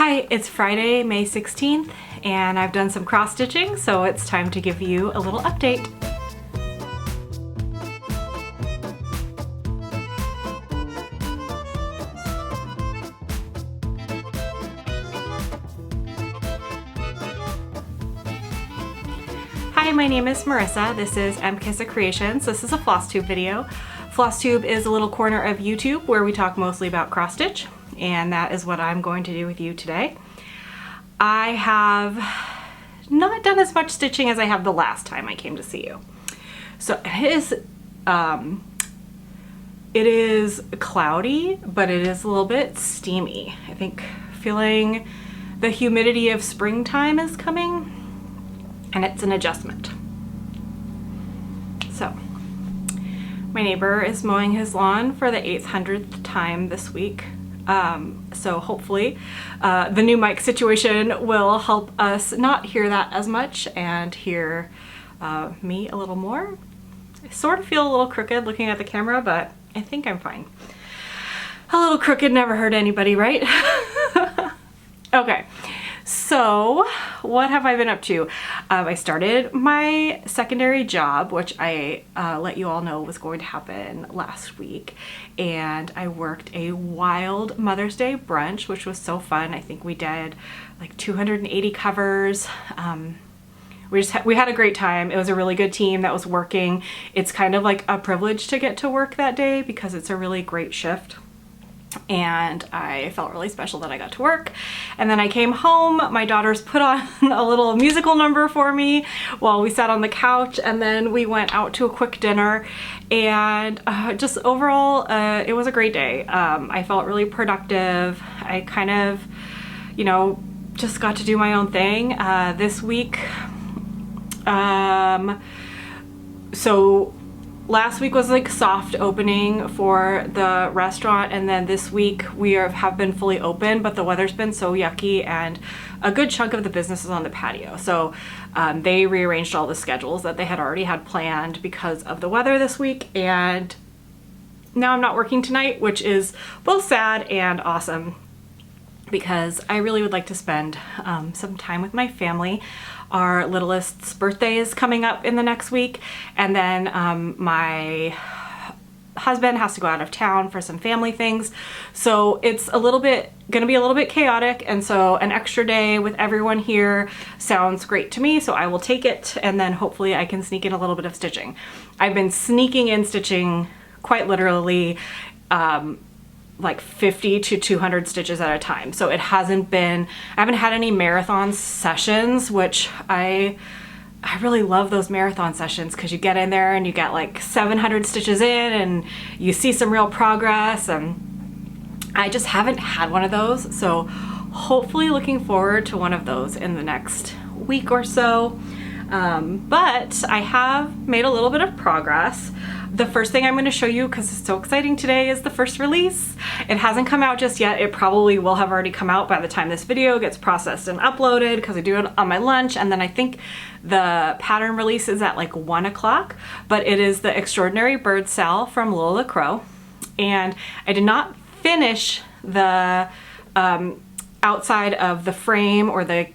Hi, it's Friday, May 16th, and I've done some cross stitching, so it's time to give you a little update. Hi, my name is Marissa. This is MKissa Creations. This is a Flosstube video. Flosstube is a little corner of YouTube where we talk mostly about cross stitch, and that is what I'm going to do with you today. I have not done as much stitching as I have the last time I came to see you. So it is cloudy, but it is a little bit steamy. I think feeling the humidity of springtime is coming, and it's an adjustment. So my neighbor is mowing his lawn for the 800th time this week. So hopefully the new mic situation will help us not hear that as much and hear me a little more. I sort of feel a little crooked looking at the camera, but I think I'm fine. A little crooked never hurt anybody, right? Okay, so what have I been up to? I started my secondary job, which I let you all know was going to happen last week, and I worked a wild Mother's Day brunch, which was so fun. I think we did like 280 covers. We had a great time. It was a really good team that was working. It's kind of like a privilege to get to work that day because it's a really great shift. And I felt really special that I got to work. And then I came home, my daughters put on a little musical number for me while we sat on the couch, and then we went out to a quick dinner, and just overall it was a great day. I felt really productive. I kind of, you know, just got to do my own thing this week. So last week was like soft opening for the restaurant, and then this week we have been fully open, but the weather's been so yucky and a good chunk of the business is on the patio. So they rearranged all the schedules that they had already had planned because of the weather this week, and now I'm not working tonight, which is both sad and awesome because I really would like to spend some time with my family. Our littlest's birthday is coming up in the next week, and then my husband has to go out of town for some family things, so it's gonna be a little bit chaotic, and so an extra day with everyone here sounds great to me, so I will take it, and then hopefully I can sneak in a little bit of stitching. I've been sneaking in stitching quite literally like 50 to 200 stitches at a time. So it hasn't been, I haven't had any marathon sessions, which I really love those marathon sessions because you get in there and you get like 700 stitches in and you see some real progress, and I just haven't had one of those. So hopefully looking forward to one of those in the next week or so. But I have made a little bit of progress. The first thing I'm going to show you, because it's so exciting today, is the first release. It hasn't come out just yet. It probably will have already come out by the time this video gets processed and uploaded because I do it on my lunch, and then I think the pattern release is at like 1 o'clock, but it is the Extraordinary Birds SAL from Lola Crow. And I did not finish the outside of the frame or the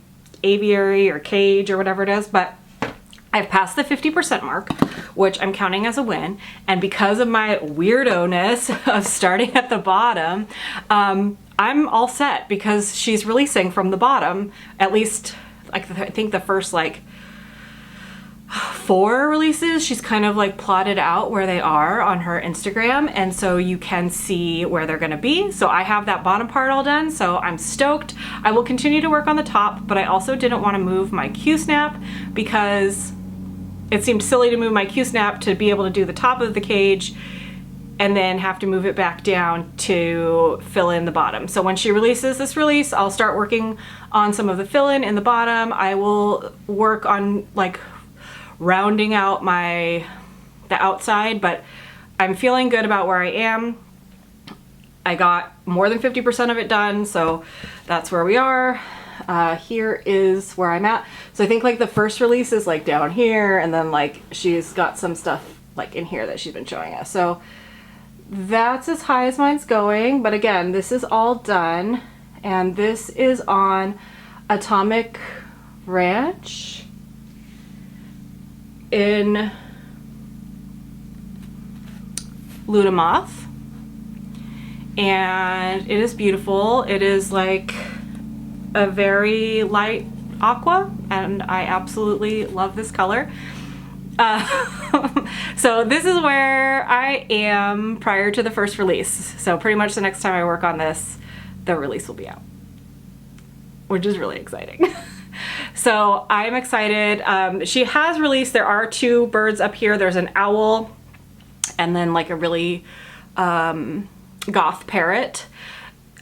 aviary or cage or whatever it is, but I've passed the 50% mark, which I'm counting as a win. And because of my weirdo-ness of starting at the bottom, I'm all set because she's releasing from the bottom. At least, like, I think the first like 4 releases, she's kind of like plotted out where they are on her Instagram, and so you can see where they're gonna be. So I have that bottom part all done, so I'm stoked. I will continue to work on the top, but I also didn't want to move my Q-snap because it seemed silly to move my Q-snap to be able to do the top of the cage and then have to move it back down to fill in the bottom. So when she releases this release, I'll start working on some of the fill-in in the bottom. I will work on like rounding out the outside, but I'm feeling good about where I am. I got more than 50% of it done, so that's where we are. Here is where I'm at. So I think like the first release is like down here, and then like she's got some stuff like in here that she's been showing us. So that's as high as mine's going, but again, this is all done. and this is on Atomic Ranch in Luna Moth, and it is beautiful. It is like a very light aqua, and I absolutely love this color. So this is where I am prior to the first release. So pretty much the next time I work on this, the release will be out, which is really exciting. So I'm excited. She has released, there are 2 birds up here. There's an owl and then like a really goth parrot.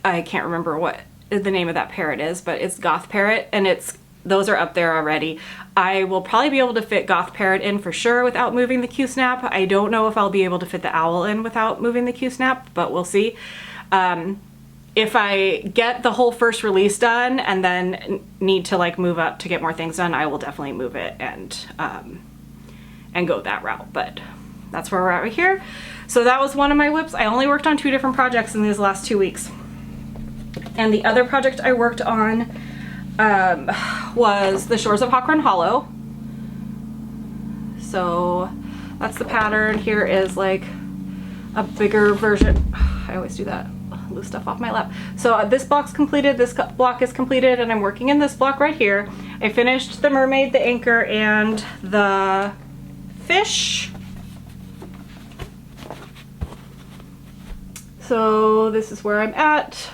I can't remember what the name of that parrot is, but it's goth parrot, and those are up there already. I will probably be able to fit goth parrot in for sure without moving the Q-snap. I don't know if I'll be able to fit the owl in without moving the Q-snap, but we'll see. If I get the whole first release done and then need to like move up to get more things done, I will definitely move it and go that route. But that's where we're at right here. So that was one of my whips. I only worked on 2 different projects in these last 2 weeks. And the other project I worked on was the Shores of Hawkrun Hollow. So that's the pattern. Here is like a bigger version. I always do that, lose stuff off my lap. So this block's completed, this block is completed, and I'm working in this block right here. I finished the mermaid, the anchor, and the fish. So this is where I'm at.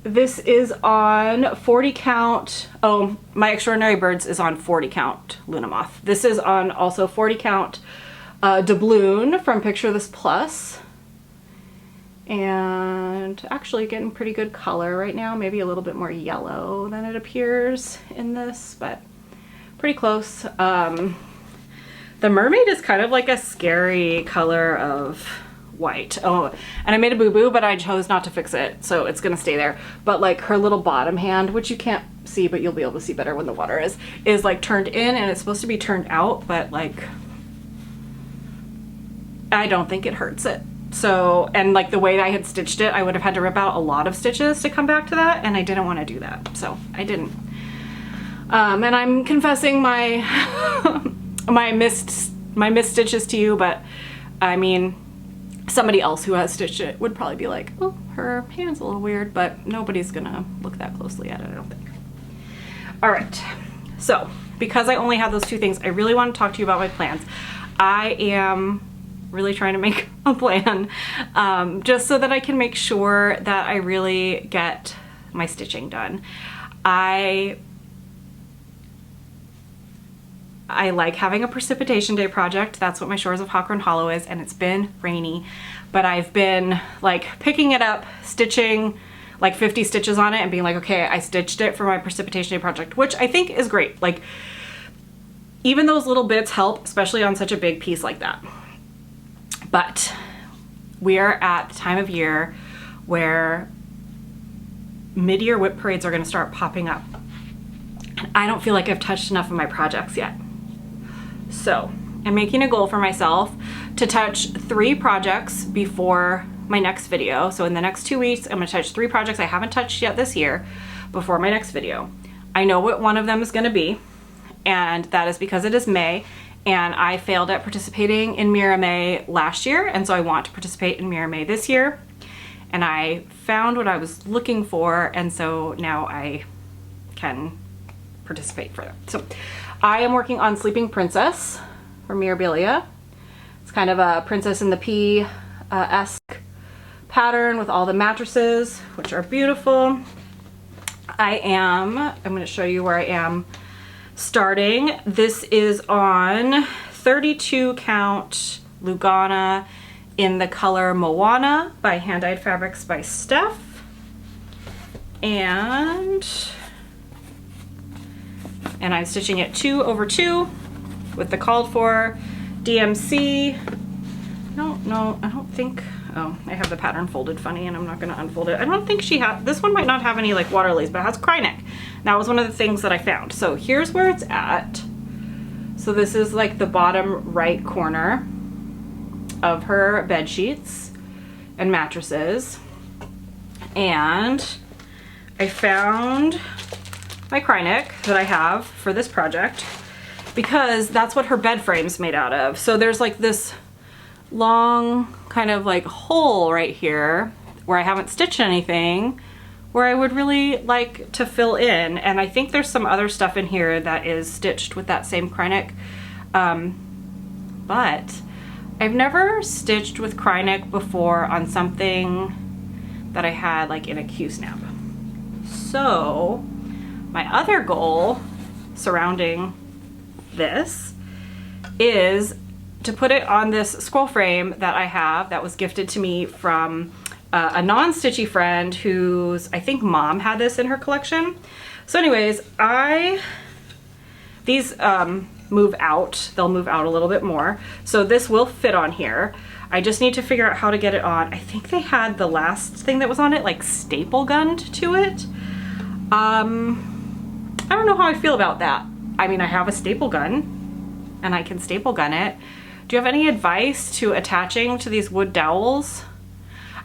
This is on 40 count. Oh, My Extraordinary Birds is on 40 count Luna Moth. This is on also 40 count Doubloon from Picture This Plus. And actually getting pretty good color right now. Maybe a little bit more yellow than it appears in this, but pretty close. The mermaid is kind of like a scary color of white. Oh, and I made a boo-boo, but I chose not to fix it, so it's gonna stay there. But like her little bottom hand, which you can't see, but you'll be able to see better when the water is like turned in, and it's supposed to be turned out, but like I don't think it hurts it. So, and like the way I had stitched it, I would have had to rip out a lot of stitches to come back to that, and I didn't want to do that, so I didn't. And I'm confessing my my missed stitches to you, but I mean, somebody else who has stitched it would probably be like, oh, her hand's a little weird, but nobody's gonna look that closely at it, I don't think. All right, so because I only have those 2 things, I really want to talk to you about my plans. I am really trying to make a plan just so that I can make sure that I really get my stitching done. I like having a precipitation day project. That's what my Shores of Hawkrun Hollow is, and it's been rainy, but I've been like picking it up, stitching like 50 stitches on it and being like, okay, I stitched it for my precipitation day project, which I think is great. Like even those little bits help, especially on such a big piece like that. But we are at the time of year where mid-year whip parades are gonna start popping up. I don't feel like I've touched enough of my projects yet. So I'm making a goal for myself to touch 3 projects before my next video. So in the next 2 weeks, I'm gonna touch 3 projects I haven't touched yet this year before my next video. I know what one of them is gonna be, and that is because it is May, and I failed at participating in Mira May last year, and so I want to participate in Mira May this year. And I found what I was looking for, and so now I can participate further. So I am working on Sleeping Princess from Mirabilia. It's kind of a Princess in the Pea-esque pattern with all the mattresses, which are beautiful. I'm gonna show you where I am starting. This is on 32 count Lugana in the color Moana by Hand Dyed Fabrics by Steph. And I'm stitching it 2 over 2 with the called for DMC. I don't think, oh, I have the pattern folded funny and I'm not gonna unfold it. I don't think she had, this one might not have any like water lace, but it has cry neck. That was one of the things that I found. So here's where it's at. So this is like the bottom right corner of her bed sheets and mattresses. And I found my Krynic that I have for this project because that's what her bed frame's made out of. So there's like this long kind of like hole right here where I haven't stitched anything, where I would really like to fill in. And I think there's some other stuff in here that is stitched with that same Krynic. But I've never stitched with Krynic before on something that I had like in a Q-snap. So my other goal surrounding this is to put it on this scroll frame that I have that was gifted to me from a non-stitchy friend whose, I think, mom had this in her collection. So anyways, these move out. They'll move out a little bit more. So this will fit on here. I just need to figure out how to get it on. I think they had the last thing that was on it like staple gunned to it. I don't know how I feel about that. I mean, I have a staple gun and I can staple gun it. Do you have any advice to attaching to these wood dowels?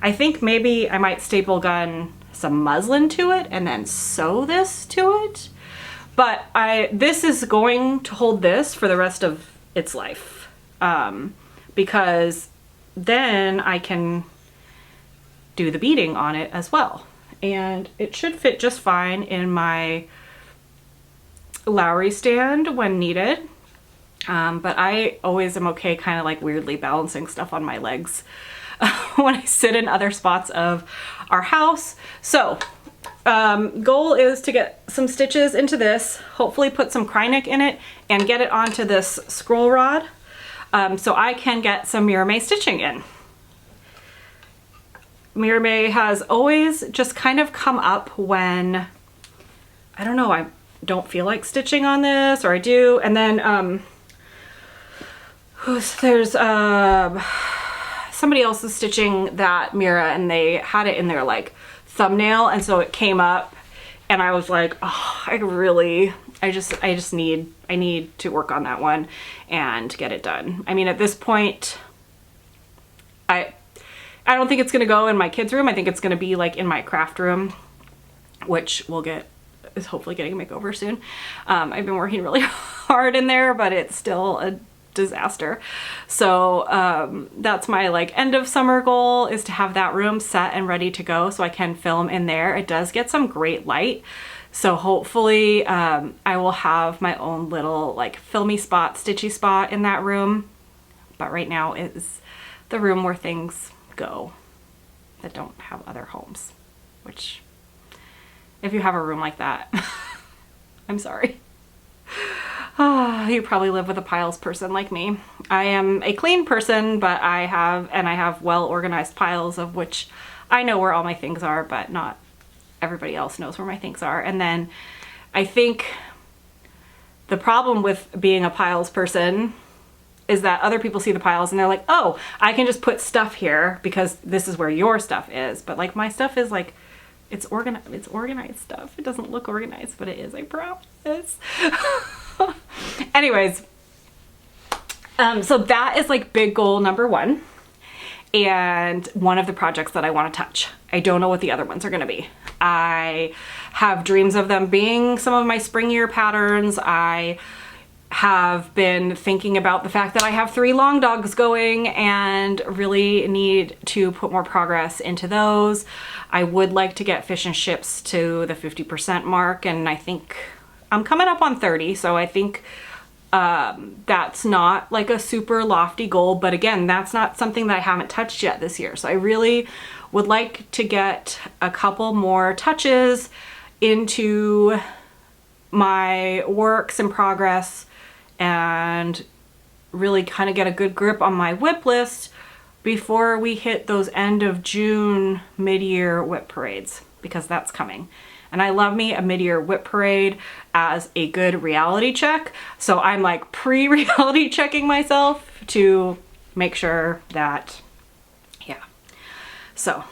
I think maybe I might staple gun some muslin to it and then sew this to it. But this is going to hold this for the rest of its life, because then I can do the beading on it as well. And it should fit just fine in my Lowry stand when needed. But I always am okay kind of like weirdly balancing stuff on my legs when I sit in other spots of our house. So goal is to get some stitches into this, hopefully put some Krynic in it and get it onto this scroll rod so I can get some Mira May stitching in. Mira May has always just kind of come up when, I don't know, I don't feel like stitching on this, or I do, and then there's somebody else is stitching that Mira and they had it in their like thumbnail, and so it came up and I was like, oh, I need to work on that one and get it done. I mean, at this point, I don't think it's gonna go in my kids' room. I think it's gonna be like in my craft room, which is hopefully getting a makeover soon. I've been working really hard in there, but it's still a disaster. So that's my like end of summer goal, is to have that room set and ready to go so I can film in there. It does get some great light. So hopefully I will have my own little like filmy spot, stitchy spot in that room. But right now it is the room where things go that don't have other homes, which if you have a room like that, I'm sorry. You probably live with a piles person like me. I am a clean person, but I have well organized piles of which I know where all my things are, but not everybody else knows where my things are. And then I think the problem with being a piles person is that other people see the piles and they're like, oh, I can just put stuff here because this is where your stuff is. But like my stuff is like, it's organized stuff. It doesn't look organized, but it is, I promise. Anyways, so that is like big goal number one, and one of the projects that I want to touch. I don't know what the other ones are going to be. I have dreams of them being some of my spring year patterns. I have been thinking about the fact that I have 3 long dogs going and really need to put more progress into those. I would like to get fish and ships to the 50% mark, and I think I'm coming up on 30, so I think that's not like a super lofty goal, but again, that's not something that I haven't touched yet this year. So I really would like to get a couple more touches into my works in progress and really kind of get a good grip on my whip list before we hit those end of June mid-year whip parades, because that's coming. And I love me a mid-year whip parade as a good reality check. So I'm like pre-reality checking myself to make sure that, yeah. So,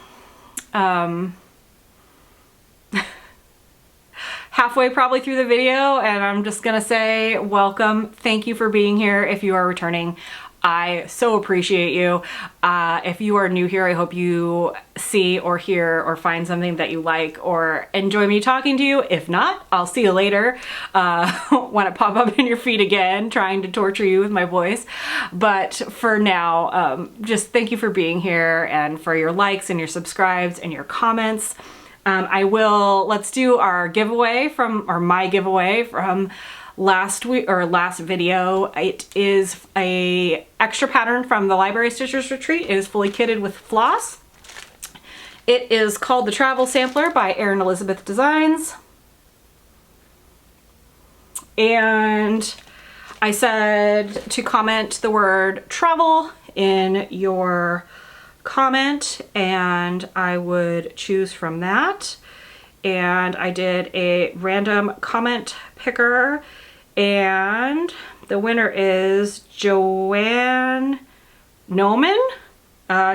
halfway probably through the video, and I'm just gonna say welcome. Thank you for being here if you are returning. I so appreciate you. If you are new here, I hope you see or hear or find something that you like or enjoy me talking to you. If not, I'll see you later when I pop up in your feed again, trying to torture you with my voice. But for now, just thank you for being here and for your likes and your subscribes and your comments. Let's do our giveaway my giveaway from last week or last video. It is a extra pattern from the Library Stitchers Retreat. It is fully kitted with floss. It is called the Travel Sampler by Erin Elizabeth Designs. And I said to comment the word travel in your comment and I would choose from that. And I did a random comment picker and the winner is Joanne Noman.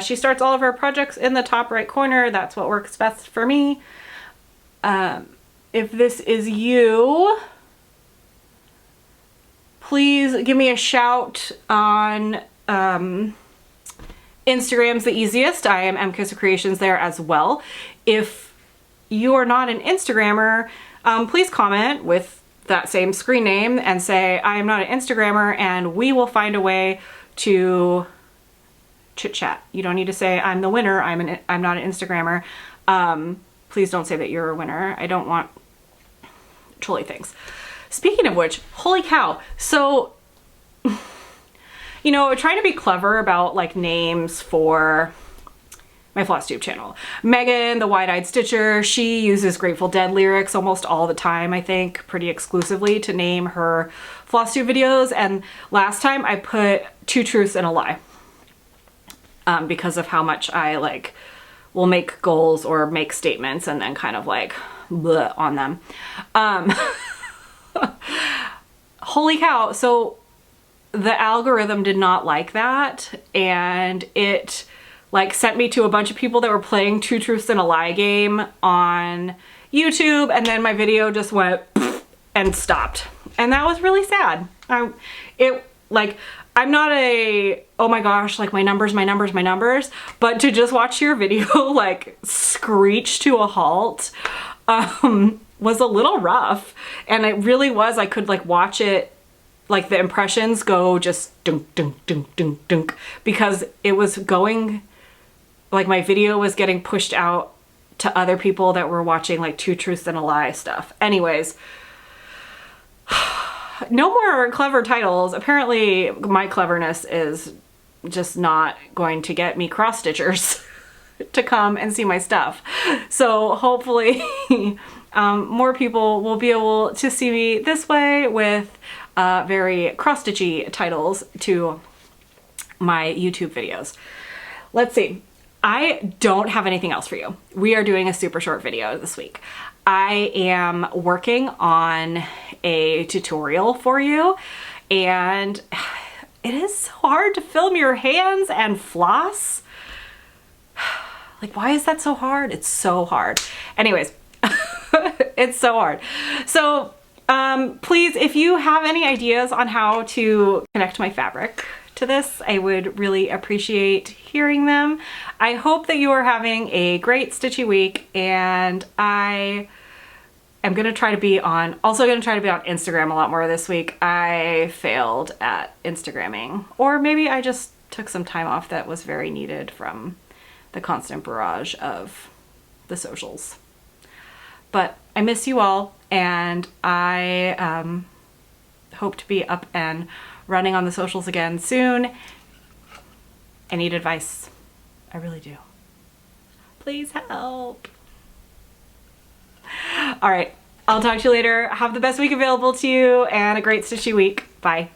She starts all of her projects in the top right corner. That's what works best for me. If this is you, please give me a shout on Instagram's the easiest. I am MKissa Creations there as well. If you are not an Instagrammer, please comment with that same screen name and say, I am not an Instagrammer, and we will find a way to chit chat. You don't need to say, I'm the winner, I'm not an Instagrammer. Please don't say that you're a winner. I don't want trolly things. Speaking of which, holy cow. So, you know, trying to be clever about like names for my Flosstube channel. Megan, the Wide-Eyed Stitcher, she uses Grateful Dead lyrics almost all the time, I think, pretty exclusively to name her Flosstube videos. And last time I put 2 truths and a lie because of how much I like will make goals or make statements and then kind of like bleh on them. Holy cow. So the algorithm did not like that, and it like sent me to a bunch of people that were playing 2 truths and a lie game on YouTube, and then my video just went and stopped. And that was really sad. I'm not a, oh my gosh, like my numbers, but to just watch your video like screech to a halt was a little rough. And it really was, I could like watch it, like the impressions go just dunk, dunk, dunk, dunk, dunk, because it was going, like my video was getting pushed out to other people that were watching like 2 truths and a lie stuff. Anyways, no more clever titles. Apparently my cleverness is just not going to get me cross stitchers to come and see my stuff. So hopefully more people will be able to see me this way with very cross-stitchy titles to my YouTube videos. Let's see. I don't have anything else for you. We are doing a super short video this week. I am working on a tutorial for you, and it is so hard to film your hands and floss. Like, why is that so hard? It's so hard. Anyways, it's so hard. So please, if you have any ideas on how to connect my fabric to this, I would really appreciate hearing them. I hope that you are having a great stitchy week, and I am going to try to be on, Instagram a lot more this week. I failed at Instagramming, or maybe I just took some time off that was very needed from the constant barrage of the socials. But I miss you all, and I hope to be up and running on the socials again soon. I need advice. I really do. Please help. All right, I'll talk to you later. Have the best week available to you and a great stitchy week. Bye.